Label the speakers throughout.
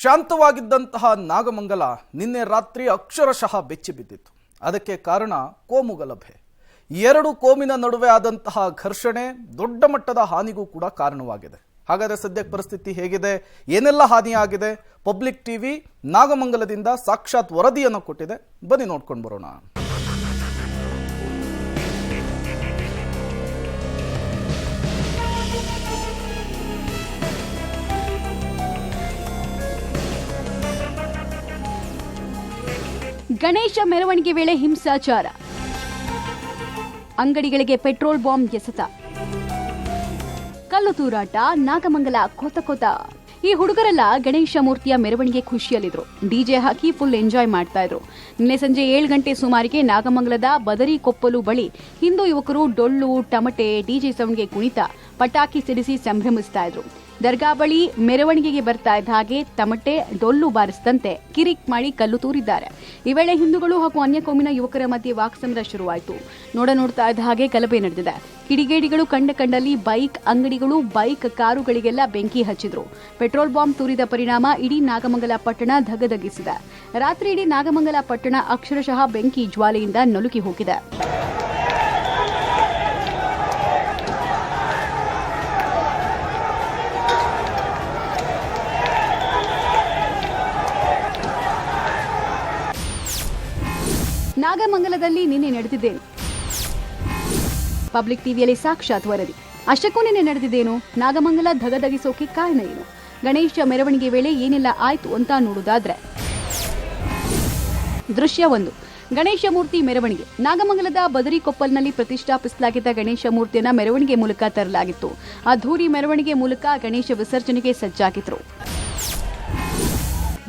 Speaker 1: ಶಾಂತವಾಗಿದ್ದಂತಹ ನಾಗಮಂಗಲ ನಿನ್ನೆ ರಾತ್ರಿ ಅಕ್ಷರಶಃ ಬೆಚ್ಚಿಬಿದ್ದಿತ್ತು. ಅದಕ್ಕೆ ಕಾರಣ ಕೋಮುಗಲಭೆ. ಎರಡು ಕೋಮಿನ ನಡುವೆ ಆದಂತಹ ಘರ್ಷಣೆ ದೊಡ್ಡ ಮಟ್ಟದ ಹಾನಿಗೂ ಕೂಡ ಕಾರಣವಾಗಿದೆ. ಹಾಗಾದರೆ ಸದ್ಯಕ್ಕೆ ಪರಿಸ್ಥಿತಿ ಹೇಗಿದೆ, ಏನೆಲ್ಲ ಹಾನಿಯಾಗಿದೆ? ಪಬ್ಲಿಕ್ ಟಿವಿ ನಾಗಮಂಗಲದಿಂದ ಸಾಕ್ಷಾತ್ ವರದಿಯನ್ನು ಕೊಟ್ಟಿದೆ, ಬನ್ನಿ ನೋಡ್ಕೊಂಡು ಬರೋಣ.
Speaker 2: ಗಣೇಶ ಮೆರವಣಿಗೆ ವೇಳೆ ಹಿಂಸಾಚಾರ, ಅಂಗಡಿಗಳಿಗೆ ಪೆಟ್ರೋಲ್ ಬಾಂಬ್ ಎಸೆತ, ಕಲ್ಲು ತೂರಾಟ, ನಾಗಮಂಗಲ ಕೊತ. ಈ ಹುಡುಗರೆಲ್ಲ ಗಣೇಶ ಮೂರ್ತಿಯ ಮೆರವಣಿಗೆ ಖುಷಿಯಲ್ಲಿದ್ರು. ಡಿಜೆ ಹಾಕಿ ಫುಲ್ ಎಂಜಾಯ್ ಮಾಡ್ತಾ ಇದ್ರು. ನಿನ್ನೆ ಸಂಜೆ 7 ಗಂಟೆ ಸುಮಾರಿಗೆ ನಾಗಮಂಗಲದ ಬದರಿಕೊಪ್ಪಲು ಬಳಿ ಹಿಂದೂ ಯುವಕರು ಡೊಳ್ಳು, ಟಮಟೆ, ಡಿಜೆ ಸೌಂಡ್ಗೆ ಕುಣಿತ, ಪಟಾಕಿ ಸಿಡಿಸಿ ಸಂಭ್ರಮಿಸ್ತಾ ಇದ್ರು. ದರ್ಗಾ ಬಳಿ ಮೆರವಣಿಗೆಗೆ ಬರ್ತಾ ಇದ್ದ ಹಾಗೆ ತಮಟೆ, ಡೊಳ್ಳು ಬಾರಿಸಿದಂತೆ ಕಿರಿಕ್ ಮಾಡಿ ಕಲ್ಲು ತೂರಿದ್ದಾರೆ. ಈ ವೇಳೆ ಹಿಂದೂಗಳು ಹಾಗೂ ಅನ್ಯ ಕೋಮಿನ ಯುವಕರ ಮಧ್ಯೆ ವಾಕ್ಸಮರ ಶುರುವಾಯಿತು. ನೋಡ್ತಾ ಇದ್ದ ಹಾಗೆ ಗಲಭೆ ನಡೆದಿದೆ. ಕಿಡಿಗೇಡಿಗಳು ಕಂಡಲ್ಲಿ ಬೈಕ್ ಅಂಗಡಿಗಳು, ಬೈಕ್ ಕಾರುಗಳಿಗೆಲ್ಲ ಬೆಂಕಿ ಹಚ್ಚಿದ್ರು. ಪೆಟ್ರೋಲ್ ಬಾಂಬ್ ತೂರಿದ ಪರಿಣಾಮ ಇಡೀ ನಾಗಮಂಗಲ ಪಟ್ಟಣ ಧಗಧಗಿಸಿದೆ. ರಾತ್ರಿ ಇಡೀ ನಾಗಮಂಗಲ ಪಟ್ಟಣ ಅಕ್ಷರಶಃ ಬೆಂಕಿ ಜ್ವಾಲೆಯಿಂದ ನಲುಗಿ ಹೋಗಿದೆ. ನಾಗಮಂಗಲದಲ್ಲಿ ನಿನ್ನೆ ನಡೆದಿದ್ದೇನು? ಪಬ್ಲಿಕ್ ಟಿವಿಯಲ್ಲಿ ಸಾಕ್ಷಾತ್ ವರದಿ. ಅಷ್ಟಕ್ಕೂ ನಿನ್ನೆ ನಡೆದಿದ್ದೇನು? ನಾಗಮಂಗಲ ಧಗಧಗಿಸೋಕೆ ಕಾರಣ ಏನು? ಗಣೇಶ ಮೆರವಣಿಗೆ ವೇಳೆ ಏನೆಲ್ಲ ಆಯ್ತು ಅಂತ ನೋಡುವುದಾದ್ರೆ, ದೃಶ್ಯ 1. ಗಣೇಶ ಮೂರ್ತಿ ಮೆರವಣಿಗೆ. ನಾಗಮಂಗಲದ ಬದರಿಕೊಪ್ಪಲ್ನಲ್ಲಿ ಪ್ರತಿಷ್ಠಾಪಿಸಲಾಗಿದ್ದ ಗಣೇಶ ಮೂರ್ತಿಯನ್ನ ಮೆರವಣಿಗೆ ಮೂಲಕ ತರಲಾಗಿತ್ತು. ಅದ್ಧೂರಿ ಮೆರವಣಿಗೆ ಮೂಲಕ ಗಣೇಶ ವಿಸರ್ಜನೆಗೆ ಸಜ್ಜಾಗಿದ್ರು.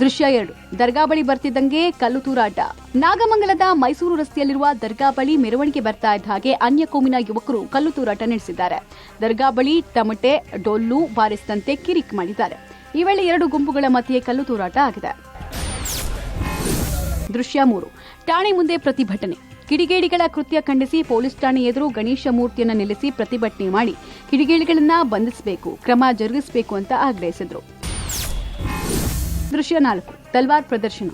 Speaker 2: ದೃಶ್ಯ 2. ದರ್ಗಾ ಬಳಿ ಬರ್ತಿದ್ದಂಗೆ ಕಲ್ಲು ತೂರಾಟ. ನಾಗಮಂಗಲದ ಮೈಸೂರು ರಸ್ತೆಯಲ್ಲಿರುವ ದರ್ಗಾ ಬಳಿ ಮೆರವಣಿಗೆ ಬರ್ತಾ ಇದ್ದ ಹಾಗೆ ಅನ್ಯ ಕೋಮಿನ ಯುವಕರು ಕಲ್ಲು ತೂರಾಟ ನಡೆಸಿದ್ದಾರೆ. ದರ್ಗಾ ಬಳಿ ಟಮಟೆ, ಡೊಳ್ಳು ಬಾರಿಸಿದಂತೆ ಕಿರಿಕ್ ಮಾಡಿದ್ದಾರೆ. ಈ ವೇಳೆ 2 ಗುಂಪುಗಳ ಮಧ್ಯೆ ಕಲ್ಲು ತೂರಾಟ ಆಗಿದೆ. ದೃಶ್ಯ 3. ಠಾಣೆ ಮುಂದೆ ಪ್ರತಿಭಟನೆ. ಕಿಡಿಗೇಡಿಗಳ ಕೃತ್ಯ ಖಂಡಿಸಿ ಪೊಲೀಸ್ ಠಾಣೆ ಎದುರು ಗಣೇಶ ಮೂರ್ತಿಯನ್ನು ನಿಲ್ಲಿಸಿ ಪ್ರತಿಭಟನೆ ಮಾಡಿ ಕಿಡಿಗೇಡಿಗಳನ್ನ ಬಂಧಿಸಬೇಕು, ಕ್ರಮ ಜರುಗಿಸಬೇಕು ಅಂತ ಆಗ್ರಹಿಸಿದ್ರು. ದೃಶ್ಯ 4. ತಲ್ವಾರ್ ಪ್ರದರ್ಶನ.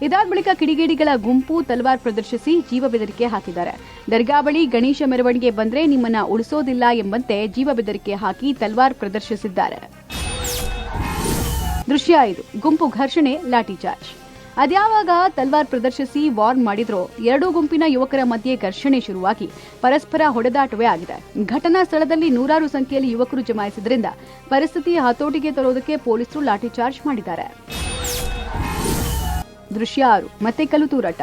Speaker 2: ಇದಾದ ಬಳಿಕ ಕಿಡಿಗೇಡಿಗಳ ಗುಂಪು ತಲ್ವಾರ್ ಪ್ರದರ್ಶಿಸಿ ಜೀವ ಬೆದರಿಕೆ ಹಾಕಿದ್ದಾರೆ. ದರ್ಗಾ ಬಳಿ ಗಣೇಶ ಮೆರವಣಿಗೆ ಬಂದ್ರೆ ನಿಮ್ಮನ್ನ ಉಳಿಸೋದಿಲ್ಲ ಎಂಬಂತೆ ಜೀವ ಬೆದರಿಕೆ ಹಾಕಿ ತಲ್ವಾರ್ ಪ್ರದರ್ಶಿಸಿದ್ದಾರೆ. ದೃಶ್ಯ 5. ಗುಂಪು ಘರ್ಷಣೆ, ಲಾಠಿ ಚಾರ್ಜ್. ಅದ್ಯಾವಾಗ ತಲ್ವಾರ್ ಪ್ರದರ್ಶಿಸಿ ವಾರ್ನ್ ಮಾಡಿದ್ರೋ 2 ಗುಂಪಿನ ಯುವಕರ ಮಧ್ಯೆ ಘರ್ಷಣೆ ಶುರುವಾಗಿ ಪರಸ್ಪರ ಹೊಡೆದಾಟವೇ ಆಗಿದೆ. ಘಟನಾ ಸ್ಥಳದಲ್ಲಿ ನೂರಾರು ಸಂಖ್ಯೆಯಲ್ಲಿ ಯುವಕರು ಜಮಾಯಿಸಿದ್ರಿಂದ ಪರಿಸ್ಥಿತಿ ಹತೋಟಿಗೆ ತರುವುದಕ್ಕೆ ಪೊಲೀಸರು ಲಾಠಿ ಚಾರ್ಜ್ ಮಾಡಿದ್ದಾರೆ. ದೃಶ್ಯ 6. ಮತ್ತೆ ಕಲ್ಲು ತೂರಾಟ.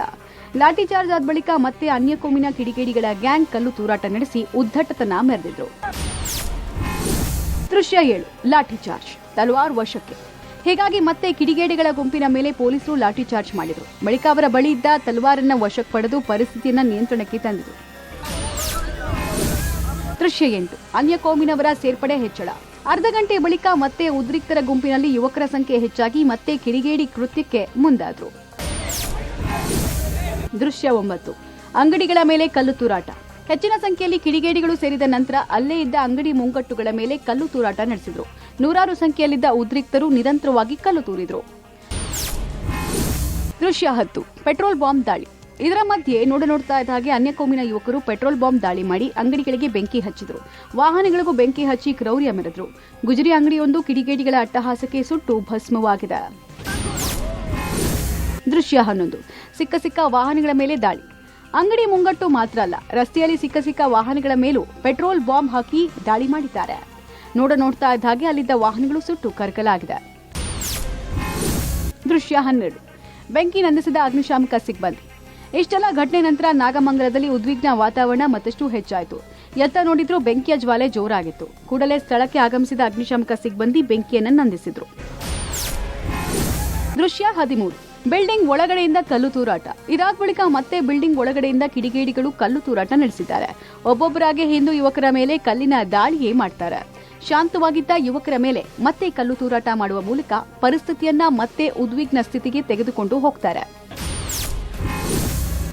Speaker 2: ಲಾಠಿ ಚಾರ್ಜ್ ಆದ ಬಳಿಕ ಮತ್ತೆ ಅನ್ಯ ಕೋಮಿನ ಕಿಡಿಗೇಡಿಗಳ ಗ್ಯಾಂಗ್ ಕಲ್ಲು ತೂರಾಟ ನಡೆಸಿ ಉದ್ದಟತನ ಮೆರೆದಿದ್ರು. ದೃಶ್ಯ 7. ಲಾಠಿ ಚಾರ್ಜ್, ತಲ್ವಾರ್ ವಶಕ್ಕೆ. ಹೀಗಾಗಿ ಮತ್ತೆ ಕಿಡಿಗೇಡಿಗಳ ಗುಂಪಿನ ಮೇಲೆ ಪೊಲೀಸರು ಲಾಠಿ ಚಾರ್ಜ್ ಮಾಡಿದ್ರು. ಬಳಿಕ ಅವರ ಬಳಿ ಇದ್ದ ತಲ್ವಾರನ್ನ ವಶಕ್ಕೆ ಪಡೆದು ಪರಿಸ್ಥಿತಿಯನ್ನ ನಿಯಂತ್ರಣಕ್ಕೆ ತಂದಿದ್ರು. ದೃಶ್ಯ 8. ಅನ್ಯ ಕೋಮಿನವರ ಸೇರ್ಪಡೆ ಹೆಚ್ಚಳ. ಅರ್ಧ ಗಂಟೆ ಬಳಿಕ ಮತ್ತೆ ಉದ್ರಿಕ್ತರ ಗುಂಪಿನಲ್ಲಿ ಯುವಕರ ಸಂಖ್ಯೆ ಹೆಚ್ಚಾಗಿ ಮತ್ತೆ ಕಿಡಿಗೇಡಿ ಕೃತ್ಯಕ್ಕೆ ಮುಂದಾದ್ರು. ದೃಶ್ಯ 9. ಅಂಗಡಿಗಳ ಮೇಲೆ ಕಲ್ಲು ತೂರಾಟ. ಹೆಚ್ಚಿನ ಸಂಖ್ಯೆಯಲ್ಲಿ ಕಿಡಿಗೇಡಿಗಳು ಸೇರಿದ ನಂತರ ಅಲ್ಲೇ ಇದ್ದ ಅಂಗಡಿ ಮುಂಗಟ್ಟುಗಳ ಮೇಲೆ ಕಲ್ಲು ತೂರಾಟ ನಡೆಸಿದ್ರು. ನೂರಾರು ಸಂಖ್ಯೆಯಲ್ಲಿದ್ದ ಉದ್ರಿಕ್ತರು ನಿರಂತರವಾಗಿ ಕಲ್ಲು ತೂರಿದ್ರು. ದೃಶ್ಯ 10. ಪೆಟ್ರೋಲ್ ಬಾಂಬ್ ದಾಳಿ. ಇದರ ಮಧ್ಯೆ ನೋಡ್ತಾ ಇದ್ದ ಹಾಗೆ ಅನ್ಯ ಕೋಮಿನ ಯುವಕರು ಪೆಟ್ರೋಲ್ ಬಾಂಬ್ ದಾಳಿ ಮಾಡಿ ಅಂಗಡಿಗಳಿಗೆ ಬೆಂಕಿ ಹಚ್ಚಿದ್ರು. ವಾಹನಗಳಿಗೂ ಬೆಂಕಿ ಹಚ್ಚಿ ಕ್ರೌರ್ಯ ಮೆರೆದ್ರು. ಗುಜರಿ ಅಂಗಡಿಯೊಂದು ಕಿಡಿಗೇಡಿಗಳ ಅಟ್ಟಹಾಸಕ್ಕೆ ಸುಟ್ಟು ಭಸ್ಮವಾಗಿದೆ. ದೃಶ್ಯ 11. ಸಿಕ್ಕ ವಾಹನಗಳ ಮೇಲೆ ದಾಳಿ. ಅಂಗಡಿ ಮುಂಗಟ್ಟು ಮಾತ್ರ ಅಲ್ಲ, ರಸ್ತೆಯಲ್ಲಿ ಸಿಕ್ಕ ವಾಹನಗಳ ಮೇಲೂ ಪೆಟ್ರೋಲ್ ಬಾಂಬ್ ಹಾಕಿ ದಾಳಿ ಮಾಡಿದ್ದಾರೆ. ನೋಡ್ತಾ ಇದ್ದ ಹಾಗೆ ಅಲ್ಲಿದ್ದ ವಾಹನಗಳು ಸುಟ್ಟು ಕರಕಲಾಗಿದೆ. ದೃಶ್ಯ 12. ಬೆಂಕಿ ನಂದಿಸಿದ ಅಗ್ನಿಶಾಮಕ ಸಿಬ್ಬಂದಿ. ಇಷ್ಟೆಲ್ಲ ಘಟನೆ ನಂತರ ನಾಗಮಂಗಲದಲ್ಲಿ ಉದ್ವಿಗ್ನ ವಾತಾವರಣ ಮತ್ತಷ್ಟು ಹೆಚ್ಚಾಯಿತು. ಎತ್ತ ನೋಡಿದ್ರೂ ಬೆಂಕಿಯ ಜ್ವಾಲೆ ಜೋರಾಗಿತ್ತು. ಕೂಡಲೇ ಸ್ಥಳಕ್ಕೆ ಆಗಮಿಸಿದ ಅಗ್ನಿಶಾಮಕ ಸಿಬ್ಬಂದಿ ಬೆಂಕಿಯನ್ನು ನಂದಿಸಿದ್ರು. ದೃಶ್ಯ 13. ಬಿಲ್ಡಿಂಗ್ ಒಳಗಡೆಯಿಂದ ಕಲ್ಲು ತೂರಾಟ. ಇದಾದ ಬಳಿಕ ಮತ್ತೆ ಬಿಲ್ಡಿಂಗ್ ಒಳಗಡೆಯಿಂದ ಕಿಡಿಗೇಡಿಗಳು ಕಲ್ಲು ತೂರಾಟ ನಡೆಸಿದ್ದಾರೆ. ಒಬ್ಬೊಬ್ಬರಾಗಿ ಹಿಂದೂ ಯುವಕರ ಮೇಲೆ ಕಲ್ಲಿನ ದಾಳಿಯೇ ಮಾಡ್ತಾರೆ. ಶಾಂತವಾಗಿದ್ದ ಯುವಕರ ಮೇಲೆ ಮತ್ತೆ ಕಲ್ಲು ತೂರಾಟ ಮಾಡುವ ಮೂಲಕ ಪರಿಸ್ಥಿತಿಯನ್ನ ಮತ್ತೆ ಉದ್ವಿಗ್ನ ಸ್ಥಿತಿಗೆ ತೆಗೆದುಕೊಂಡು ಹೋಗ್ತಾರೆ.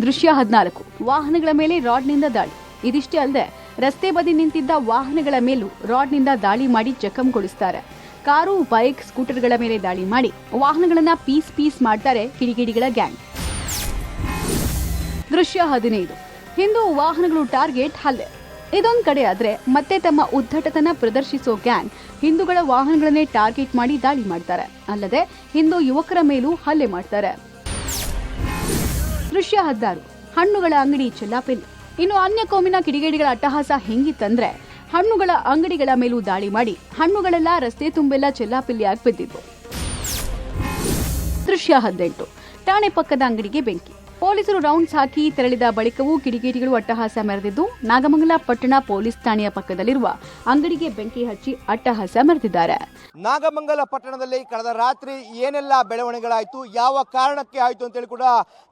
Speaker 2: ದೃಶ್ಯ 14. ವಾಹನಗಳ ಮೇಲೆ ರಾಡ್ನಿಂದ ದಾಳಿ. ಇದಿಷ್ಟೇ ಅಲ್ಲದೆ ರಸ್ತೆ ಬದಿ ನಿಂತಿದ್ದ ವಾಹನಗಳ ಮೇಲೂ ರಾಡ್ನಿಂದ ದಾಳಿ ಮಾಡಿ ಜಖಂಗೊಳಿಸುತ್ತಾರೆ. ಕಾರು, ಬೈಕ್, ಸ್ಕೂಟರ್ಗಳ ಮೇಲೆ ದಾಳಿ ಮಾಡಿ ವಾಹನಗಳನ್ನ ಪೀಸ್ ಮಾಡ್ತಾರೆ ಕಿಡಿಗೇಡಿಗಳ ಗ್ಯಾಂಗ್. ದೃಶ್ಯ 15. ಹಿಂದೂ ವಾಹನಗಳು ಟಾರ್ಗೆಟ್ ಹಲ್ಲೆ. ಇದೊಂದು ಕಡೆ ಆದ್ರೆ ಮತ್ತೆ ತಮ್ಮ ಉದ್ದಟತನ ಪ್ರದರ್ಶಿಸೋ ಗ್ಯಾಂಗ್ ಹಿಂದೂಗಳ ವಾಹನಗಳನ್ನೇ ಟಾರ್ಗೆಟ್ ಮಾಡಿ ದಾಳಿ ಮಾಡ್ತಾರೆ. ಅಲ್ಲದೆ ಹಿಂದೂ ಯುವಕರ ಮೇಲೂ ಹಲ್ಲೆ ಮಾಡ್ತಾರೆ. ದೃಶ್ಯ 16. ಹಣ್ಣುಗಳ ಅಂಗಡಿ ಚೆಲ್ಲಾಪಿಲ್ಲಿ. ಇನ್ನು ಅನ್ಯ ಕೋಮಿನ ಕಿಡಿಗೇಡಿಗಳ ಅಟ್ಟಹಾಸ ಹೆಂಗಿತ್ತಂದ್ರೆ ಹಣ್ಣುಗಳ ಅಂಗಡಿಗಳ ಮೇಲೂ ದಾಳಿ ಮಾಡಿ ಹಣ್ಣುಗಳೆಲ್ಲ ರಸ್ತೆ ತುಂಬೆಲ್ಲ ಚೆಲ್ಲಾಪಿಲ್ಲಿಯಾಗಿ ಬಿದ್ದಿದ್ವು. ದೃಶ್ಯ 18. ಠಾಣೆ ಪಕ್ಕದ ಅಂಗಡಿಗೆ ಬೆಂಕಿ. ಪೊಲೀಸರು ರೌಂಡ್ಸ್ ಹಾಕಿ ತೆರಳಿದ ಬಳಿಕವೂ ಕಿಡಿಗೇಡಿಗಳು ಅಟ್ಟಹಾಸ ಮೆರೆದಿದ್ದು ನಾಗಮಂಗಲ ಪಟ್ಟಣ ಪೊಲೀಸ್ ಠಾಣೆಯ ಪಕ್ಕದಲ್ಲಿರುವ ಅಂಗಡಿಗೆ ಬೆಂಕಿ ಹಚ್ಚಿ ಅಟ್ಟಹಾಸ ಮೆರೆದಿದ್ದಾರೆ.
Speaker 3: ನಾಗಮಂಗಲ ಪಟ್ಟಣದಲ್ಲಿ ಕಳೆದ ರಾತ್ರಿ ಏನೆಲ್ಲ ಬೆಳವಣಿಗೆಗಳಾಯಿತು, ಯಾವ ಕಾರಣಕ್ಕೆ ಆಯಿತು ಅಂತೇಳಿ ಕೂಡ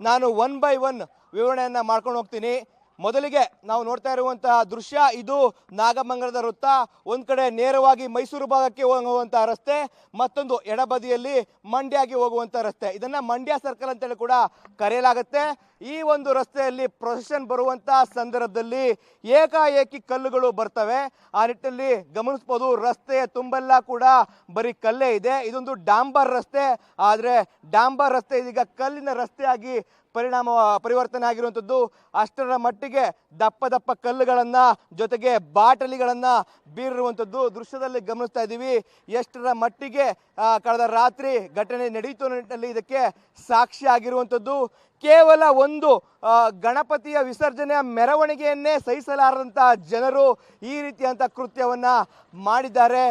Speaker 3: ನಾನು 1 by 1 ವಿವರಣೆಯನ್ನ ಮಾಡ್ಕೊಂಡು ಹೋಗ್ತೀನಿ. ಮೊದಲಿಗೆ ನಾವು ನೋಡ್ತಾ ಇರುವಂತಹ ದೃಶ್ಯ ಇದು ನಾಗಮಂಗಲದ ವೃತ್ತ. ಒಂದು ಕಡೆ ನೇರವಾಗಿ ಮೈಸೂರು ಭಾಗಕ್ಕೆ ಹೋಗುವಂತಹ ರಸ್ತೆ, ಮತ್ತೊಂದು ಎಡಬದಿಯಲ್ಲಿ ಮಂಡ್ಯಗೆ ಹೋಗುವಂತಹ ರಸ್ತೆ. ಇದನ್ನ ಮಂಡ್ಯ ಸರ್ಕಲ್ ಅಂತೇಳಿ ಕೂಡ ಕರೆಯಲಾಗುತ್ತೆ. ಈ ಒಂದು ರಸ್ತೆಯಲ್ಲಿ ಪ್ರೊಸೆಷನ್ ಬರುವಂತಹ ಸಂದರ್ಭದಲ್ಲಿ ಏಕಾಏಕಿ ಕಲ್ಲುಗಳು ಬರ್ತವೆ. ಆ ನಿಟ್ಟಿನಲ್ಲಿ ಗಮನಿಸಬಹುದು, ರಸ್ತೆಯ ತುಂಬೆಲ್ಲ ಕೂಡ ಬರೀ ಕಲ್ಲೇ ಇದೆ. ಇದೊಂದು ಡಾಂಬರ್ ರಸ್ತೆ, ಆದರೆ ಡಾಂಬರ್ ರಸ್ತೆ ಇದೀಗ ಕಲ್ಲಿನ ರಸ್ತೆಯಾಗಿ ಪರಿವರ್ತನೆ ಆಗಿರುವಂಥದ್ದು. ಅಷ್ಟರ ಮಟ್ಟಿಗೆ ದಪ್ಪ ಕಲ್ಲುಗಳನ್ನ ಜೊತೆಗೆ ಬಾಟಲಿಗಳನ್ನ ಬೀರಿರುವಂಥದ್ದು ದೃಶ್ಯದಲ್ಲಿ ಗಮನಿಸ್ತಾ ಇದ್ದೀವಿ. ಎಷ್ಟರ ಮಟ್ಟಿಗೆ ಕಳೆದ ರಾತ್ರಿ ಘಟನೆ ನಡೆಯಿತು ನಿಟ್ಟಿನಲ್ಲಿ ಇದಕ್ಕೆ ಸಾಕ್ಷಿ ಆಗಿರುವಂಥದ್ದು. ಕೇವಲ ಒಂದು ಗಣಪತಿಯ ವಿಸರ್ಜನೆಯ ಮೆರವಣಿಗೆಯನ್ನೇ ಸಹಿಸಲಾರದಂತಹ ಜನರು ಈ ರೀತಿಯಂಥ ಕೃತ್ಯವನ್ನ ಮಾಡಿದ್ದಾರೆ.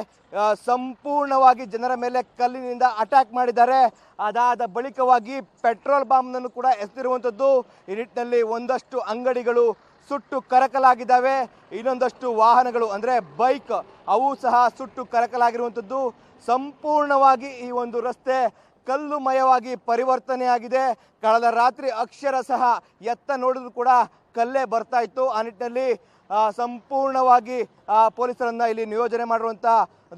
Speaker 3: ಸಂಪೂರ್ಣವಾಗಿ ಜನರ ಮೇಲೆ ಕಲ್ಲಿನಿಂದ ಅಟ್ಯಾಕ್ ಮಾಡಿದ್ದಾರೆ. ಅದಾದ ಬಳಿಕವಾಗಿ ಪೆಟ್ರೋಲ್ ಬಾಂಬ್ನನ್ನು ಕೂಡ ಎಸೆದಿರುವಂಥದ್ದು. ಈ ನಿಟ್ಟಿನಲ್ಲಿ ಒಂದಷ್ಟು ಅಂಗಡಿಗಳು ಸುಟ್ಟು ಕರಕಲಾಗಿದ್ದಾವೆ. ಇನ್ನೊಂದಷ್ಟು ವಾಹನಗಳು ಅಂದರೆ ಬೈಕ್ ಅವು ಸಹ ಸುಟ್ಟು ಕರಕಲಾಗಿರುವಂಥದ್ದು. ಸಂಪೂರ್ಣವಾಗಿ ಈ ಒಂದು ರಸ್ತೆ ಕಲ್ಲುಮಯವಾಗಿ ಪರಿವರ್ತನೆಯಾಗಿದೆ. ಕಳೆದ ರಾತ್ರಿ ಅಕ್ಷರ ಸಹ ಎತ್ತ ನೋಡಿದ್ರು ಕೂಡ ಕಲ್ಲೇ ಬರ್ತಾ ಇತ್ತು. ಆ ನಿಟ್ಟಿನಲ್ಲಿ ಸಂಪೂರ್ಣವಾಗಿ ಪೊಲೀಸರನ್ನ ಇಲ್ಲಿ ನಿಯೋಜನೆ ಮಾಡಿರುವಂತ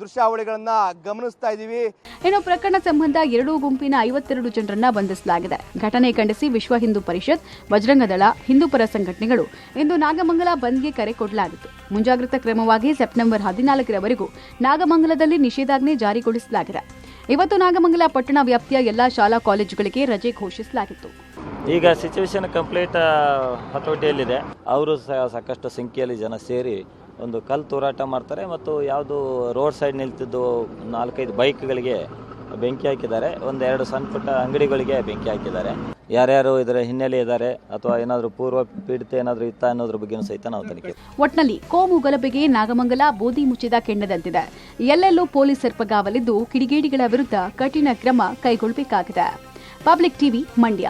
Speaker 3: ದೃಶ್ಯಾವಳಿಗಳನ್ನ ಗಮನಿಸ್ತಾ ಇದ್ದೀವಿ.
Speaker 2: ಇನ್ನು ಪ್ರಕರಣ ಸಂಬಂಧ ಎರಡೂ ಗುಂಪಿನ 52 ಜನರನ್ನ ಬಂಧಿಸಲಾಗಿದೆ. ಘಟನೆ ಖಂಡಿಸಿ ವಿಶ್ವ ಹಿಂದೂ ಪರಿಷತ್, ಬಜರಂಗ ದಳ, ಹಿಂದೂಪರ ಸಂಘಟನೆಗಳು ಇಂದು ನಾಗಮಂಗಲ ಬಂದ್ಗೆ ಕರೆ ಕೊಡಲಾಗಿತ್ತು. ಮುಂಜಾಗ್ರತಾ ಕ್ರಮವಾಗಿ ಸೆಪ್ಟೆಂಬರ್ 14ರವರೆಗೂ ನಾಗಮಂಗಲದಲ್ಲಿ ನಿಷೇಧಾಜ್ಞೆ ಜಾರಿಗೊಳಿಸಲಾಗಿದೆ. ಇವತ್ತು ನಾಗಮಂಗಲ ಪಟ್ಟಣ ವ್ಯಾಪ್ತಿಯ ಎಲ್ಲಾ ಶಾಲಾ ಕಾಲೇಜುಗಳಿಗೆ ರಜೆ ಘೋಷಿಸಲಾಗಿತ್ತು.
Speaker 4: ಈಗ ಸಿಚುವೇಶನ್ ಕಂಪ್ಲೀಟ್ ಹತೋಟಿಯಲ್ಲಿದೆ. ಅವರು ಸಾಕಷ್ಟು ಸಂಖ್ಯೆಯಲ್ಲಿ ಜನ ಸೇರಿ ಒಂದು ಕಲ್ಲು ತೂರಾಟ ಮಾಡ್ತಾರೆ ಮತ್ತು ಯಾವುದು ರೋಡ್ ಸೈಡ್ ನಿಲ್ತಿದ್ದು 4-5 ಬೈಕ್ಗಳಿಗೆ ಬೆಂಕಿ ಹಾಕಿದ್ದಾರೆ. 1-2 ಸಣ್ಣ ಪುಟ್ಟ ಅಂಗಡಿಗಳಿಗೆ ಬೆಂಕಿ ಹಾಕಿದ್ದಾರೆ. ಯಾರ್ಯಾರು ಇದರ ಹಿನ್ನೆಲೆ ಇದ್ದಾರೆ ಅಥವಾ ಏನಾದರೂ ಪೂರ್ವ ಪೀಡಿತ ಏನಾದರೂ ಇತ್ತ ಅನ್ನೋದ್ರ ಬಗ್ಗೆ ಸಹಿತ ನಾವು ತನಿಖೆ.
Speaker 2: ಒಟ್ನಲ್ಲಿ ಕೋಮು ಗಲಭೆಗೆ ನಾಗಮಂಗಲ ಬೂದಿ ಮುಚ್ಚಿದ ಕೆಂಡದಂತಿದೆ. ಎಲ್ಲೆಲ್ಲೂ ಪೊಲೀಸ್ ಸರ್ಪಗಾವಲಿದ್ದು ಕಿಡಿಗೇಡಿಗಳ ವಿರುದ್ಧ ಕಠಿಣ ಕ್ರಮ ಕೈಗೊಳ್ಳಬೇಕಾಗಿದೆ. Public TV, Mandya.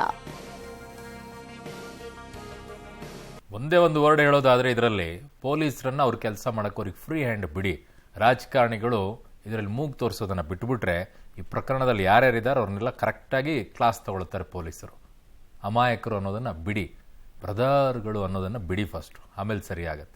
Speaker 5: ಒಂದೇ ಒಂದು ವರ್ಡ್ ಹೇಳೋದಾದ್ರೆ ಇದರಲ್ಲಿ ಪೊಲೀಸರನ್ನ ಅವ್ರ ಕೆಲಸ ಮಾಡಕ್ಕೆ ಅವ್ರಿಗೆ ಫ್ರೀ ಹ್ಯಾಂಡ್ ಬಿಡಿ. ರಾಜಕಾರಣಿಗಳು ಇದರಲ್ಲಿ ಮೂಗು ತೋರಿಸೋದನ್ನ ಬಿಟ್ಬಿಟ್ರೆ ಈ ಪ್ರಕರಣದಲ್ಲಿ ಯಾರ್ಯಾರಿದ್ದಾರೆ ಅವ್ರನ್ನೆಲ್ಲ ಕರೆಕ್ಟಾಗಿ ಕ್ಲಾಸ್ ತಗೊಳ್ತಾರೆ ಪೊಲೀಸರು. ಅಮಾಯಕರು ಅನ್ನೋದನ್ನ ಬಿಡಿ, ಬ್ರದರ್ಗಳು ಅನ್ನೋದನ್ನ ಬಿಡಿ ಫಸ್ಟ್, ಆಮೇಲೆ ಸರಿ ಆಗತ್ತೆ.